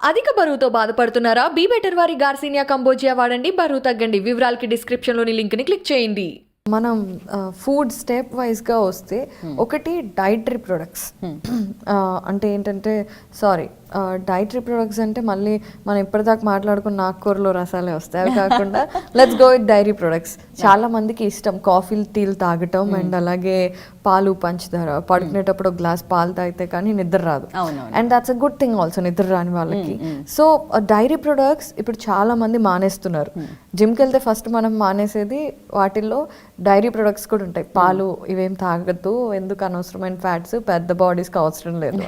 అధిక బరువుతో బాధపడుతున్నారా? బీ బెటర్ వారి గార్సినియా కంబోజియా వాడండి, బరువు తగ్గండి. వివరాలకి డిస్క్రిప్షన్లోని లింక్ని క్లిక్ చేయండి. మనం ఫుడ్ స్టెప్ వైజ్గా వస్తే ఒకటి డైటరీ ప్రొడక్ట్స్ అంటే ఏంటంటే డైటరీ ప్రొడక్ట్స్ అంటే మళ్ళీ మనం ఇప్పటిదాకా మాట్లాడుకున్న ఆకుకూరలో రసాలే వస్తాయి. అవి కాకుండా let's go with dairy products. చాలా మందికి ఇష్టం కాఫీలు టీలు తాగటం అండ్ అలాగే పాలు పంచదార. పడుకునేటప్పుడు ఒక గ్లాస్ పాలు తాగితే కానీ నిద్ర రాదు. And that's a good thing also నిద్ర రాని వాళ్ళకి. సో డైరీ ప్రొడక్ట్స్ ఇప్పుడు చాలా మంది మానేస్తున్నారు. జిమ్కి వెళ్తే ఫస్ట్ మనం మానేసేది వాటిల్లో డైరీ ప్రొడక్ట్స్ కూడా ఉంటాయి. పాలు ఇవేం తాగద్దు, ఎందుకు అనవసరమైన ఫ్యాట్స్, పెద్ద బాడీస్కి అవసరం లేదు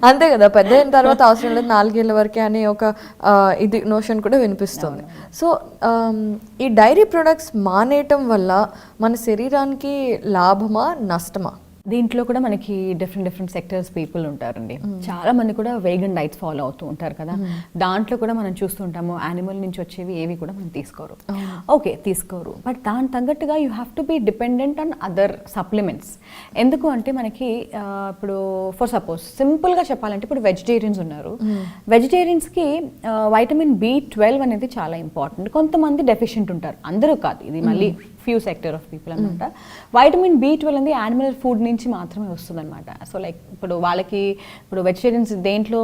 అంతే కదా. పెద్ద అయిన తర్వాత అవసరం లేదు 4 ఏళ్ళ వరకే అనే ఒక ఇది నోషన్ కూడా వినిపిస్తుంది. సో ఈ డైరీ ప్రొడక్ట్స్ మానేయటం వల్ల మన శరీరానికి లాభమా నష్టమా? దీంట్లో కూడా మనకి డిఫరెంట్ సెక్టర్స్ పీపుల్ ఉంటారండి. చాలా మంది కూడా వేగన్ డైట్స్ ఫాలో అవుతూ ఉంటారు కదా. దాంట్లో కూడా మనం చూస్తుంటాము యానిమల్ నుంచి వచ్చేవి ఏవి కూడా మనం తీసుకోరు. ఓకే తీసుకోరు, బట్ దాని తగ్గట్టుగా you have to be dependent on other supplements. ఎందుకు అంటే మనకి ఇప్పుడు ఫర్ సపోజ్ సింపుల్గా చెప్పాలంటే ఇప్పుడు వెజిటేరియన్స్ ఉన్నారు. వెజిటేరియన్స్కి వైటమిన్ B12 అనేది చాలా ఇంపార్టెంట్. కొంతమంది డెఫిషియెంట్ ఉంటారు, అందరూ కాదు, ఇది మళ్ళీ ఫ్యూ సెక్టర్ ఆఫ్ పీపుల్ అనమాట. వైటమిన్ B12 అనేది యానిమల్ ఫుడ్ నుంచి మాత్రమే వస్తుంది అనమాట. సో లైక్ ఇప్పుడు వాళ్ళకి ఇప్పుడు వెజిటేరియన్స్ దేంట్లో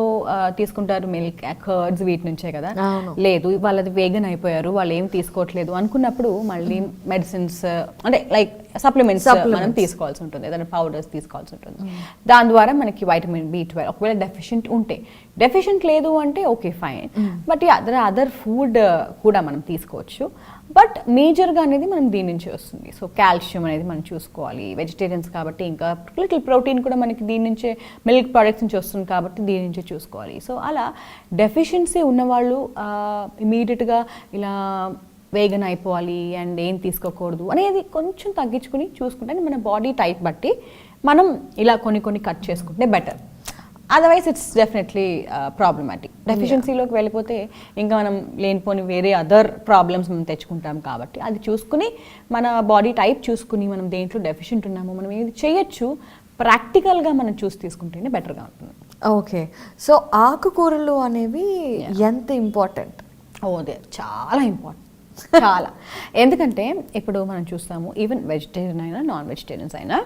తీసుకుంటారు, మిల్క్, కర్డ్స్, వీటి నుంచే కదా. లేదు వాళ్ళది వేగన్ అయిపోయారు, వాళ్ళు ఏం తీసుకోవట్లేదు అనుకున్నప్పుడు మళ్ళీ మెడిసిన్స్ అంటే లైక్ సప్లిమెంట్స్ మనం తీసుకోవాల్సి ఉంటుంది, ఏదైనా పౌడర్స్ తీసుకోవాల్సి ఉంటుంది. దాని ద్వారా మనకి వైటమిన్ B12 ఒకవేళ డెఫిషియెంట్ ఉంటే, డెఫిషియెంట్ లేదు అంటే okay fine, but other food కూడా మనం తీసుకోవచ్చు. బట్ మేజర్గా అనేది మనం దీని నుంచి వస్తుంది. సో కాల్షియం అనేది మనం చూసుకోవాలి. వెజిటేరియన్స్ కాబట్టి ఇంకా లిటిల్ ప్రోటీన్ కూడా మనకి దీని నుంచే, మిల్క్ ప్రొడక్ట్స్ నుంచి వస్తుంది కాబట్టి దీని నుంచే చూసుకోవాలి. సో అలా డెఫిషియన్సీ ఉన్నవాళ్ళు ఇమీడియట్గా ఇలా వేగన్ అయిపోవాలి అండ్ ఏం తీసుకోకూడదు అనేది కొంచెం తగ్గించుకుని చూసుకుంటే మన బాడీ టైప్ బట్టి మనం ఇలా కొన్ని కట్ చేసుకుంటే better. Otherwise it's definitely problematic. డెఫిషియన్సీలోకి వెళ్ళిపోతే ఇంకా మనం లేనిపోని వేరే అదర్ ప్రాబ్లమ్స్ మనం తెచ్చుకుంటాం కాబట్టి అది చూసుకుని మన బాడీ టైప్ చూసుకుని మనం దేంట్లో డెఫిషియెంట్ ఉన్నామో మనం ఏది చేయొచ్చు ప్రాక్టికల్గా మనం చూసి తీసుకుంటేనే బెటర్గా ఉంటుంది. ఓకే, సో ఆకుకూరలు అనేవి ఎంత ఇంపార్టెంట్? అదే చాలా ఇంపార్టెంట్, చాలా. ఎందుకంటే ఇప్పుడు మనం చూస్తాము ఈవెన్ వెజిటేరియన్ అయినా నాన్ వెజిటేరియన్స్ అయినా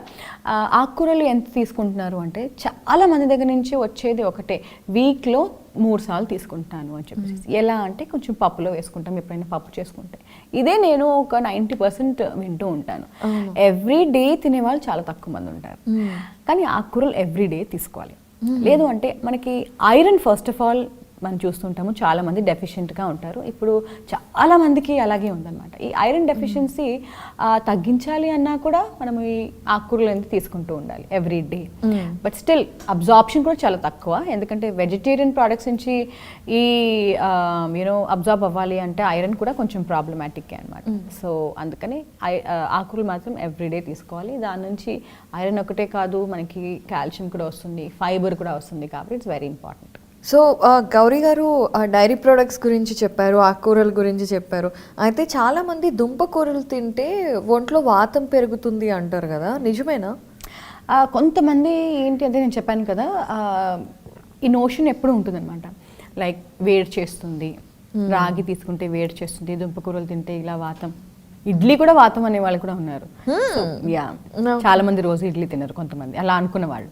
ఆకుకూరలు ఎంత తీసుకుంటున్నారు అంటే చాలా మంది దగ్గర నుంచి వచ్చేది ఒకటే, వీక్లో 3 సార్లు తీసుకుంటాను అని చెప్పేసి. ఎలా అంటే కొంచెం పప్పులో వేసుకుంటాం, ఎప్పుడైనా పప్పు చేసుకుంటే. ఇదే నేను ఒక 90% వింటూ ఉంటాను. ఎవ్రీ డే తినేవాళ్ళు చాలా తక్కువ మంది ఉంటారు. కానీ ఆకుకూరలు ఎవ్రీ డే తీసుకోవాలి. లేదు అంటే మనకి ఐరన్ ఫస్ట్ ఆఫ్ ఆల్ మనం చూస్తుంటాము చాలా మంది డెఫిషియెంట్గా ఉంటారు. ఇప్పుడు చాలా మందికి అలాగే ఉందన్నమాట. ఈ ఐరన్ డెఫిషియన్సీ తగ్గించాలి అన్నా కూడా మనం ఈ ఆకుకూరలు అనేది తీసుకుంటూ ఉండాలి every day. But still absorption కూడా చాలా తక్కువ. ఎందుకంటే వెజిటేరియన్ ప్రోడక్ట్స్ నుంచి ఈ అబ్జార్బ్ అవ్వాలి అంటే ఐరన్ కూడా కొంచెం ప్రాబ్లమాటిక్ అనమాట. సో అందుకని ఆకుకూరలు మాత్రం ఎవ్రీ డే తీసుకోవాలి. దాని నుంచి ఐరన్ ఒకటే కాదు, మనకి కాల్షియం కూడా వస్తుంది, ఫైబర్ కూడా వస్తుంది, కాబట్టి it's very important. So Gauri గారు డైరీ ప్రొడక్ట్స్ గురించి చెప్పారు, ఆకుకూరల గురించి చెప్పారు. అయితే చాలామంది దుంపకూరలు తింటే ఒంట్లో వాతం పెరుగుతుంది అంటారు కదా, నిజమేనా? కొంతమంది ఏంటి అంటే నేను చెప్పాను కదా, ఈ నోషన్ ఎప్పుడు ఉంటుందన్నమాట. లైక్ వేడి చేస్తుంది, రాగి తీసుకుంటే వేడి చేస్తుంది, దుంపకూరలు తింటే ఇలా వాతం, ఇడ్లీ కూడా వాతం అనే వాళ్ళు కూడా ఉన్నారు. చాలా మంది రోజు ఇడ్లీ తినరు కొంతమంది అలా అనుకున్న వాళ్ళు.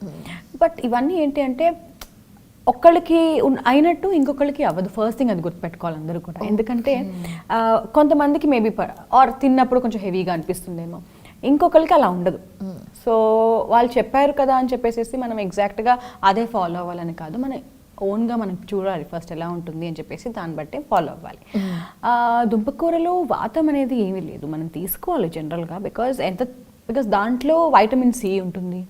బట్ ఇవన్నీ ఏంటి అంటే ఒక్కళ్ళకి అయినట్టు ఇంకొకళ్ళకి అవ్వదు. ఫస్ట్ థింగ్ అది గుర్తుపెట్టుకోవాలి అందరూ కూడా. ఎందుకంటే కొంతమందికి మేబీ ఆర్ తిన్నప్పుడు కొంచెం హెవీగా అనిపిస్తుందేమో, ఇంకొకరికి అలా ఉండదు. సో వాళ్ళు చెప్పారు కదా అని చెప్పేసి మనం ఎగ్జాక్ట్గా అదే ఫాలో అవ్వాలని కాదు, మన ఓన్గా మనం చూడాలి ఫస్ట్ ఎలా ఉంటుంది అని చెప్పేసి దాన్ని బట్టే ఫాలో అవ్వాలి. దుంపకూరలో వాతం అనేది ఏమీ లేదు, మనం తీసుకోవాలి జనరల్గా. బికాజ్ దాంట్లో వైటమిన్ C ఉంటుంది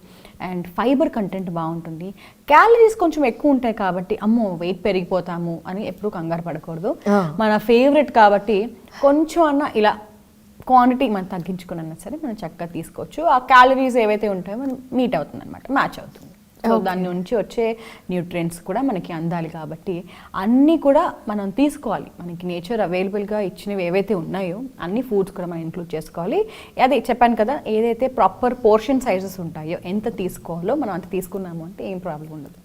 అండ్ ఫైబర్ కంటెంట్ బాగుంటుంది. క్యాలరీస్ కొంచెం ఎక్కువ ఉంటాయి కాబట్టి అమ్మో వెయిట్ పెరిగిపోతాము అని ఎప్పుడు కంగారు పడకూడదు. మన ఫేవరెట్ కాబట్టి కొంచెం అన్న ఇలా క్వాంటిటీ మనం తగ్గించుకున్నా సరే మనం చక్కగా తీసుకోవచ్చు. ఆ క్యాలరీస్ ఏవైతే ఉంటాయో మనం మీట్ అవుతుంది అనమాట, మ్యాచ్ అవుతుంది. సో దాని నుంచి వచ్చే న్యూట్రియంట్స్ కూడా మనకి అందాలి కాబట్టి అన్నీ కూడా మనం తీసుకోవాలి. మనకి నేచర్ అవైలబుల్గా ఇచ్చినవి ఏవైతే ఉన్నాయో అన్ని ఫుడ్స్ కూడా మనం ఇంక్లూడ్ చేసుకోవాలి. అదే చెప్పాను కదా, ఏదైతే ప్రాపర్ పోర్షన్ సైజెస్ ఉంటాయో ఎంత తీసుకోవాలో మనం అంత తీసుకున్నాము అంటే ఏం ప్రాబ్లం ఉండదు.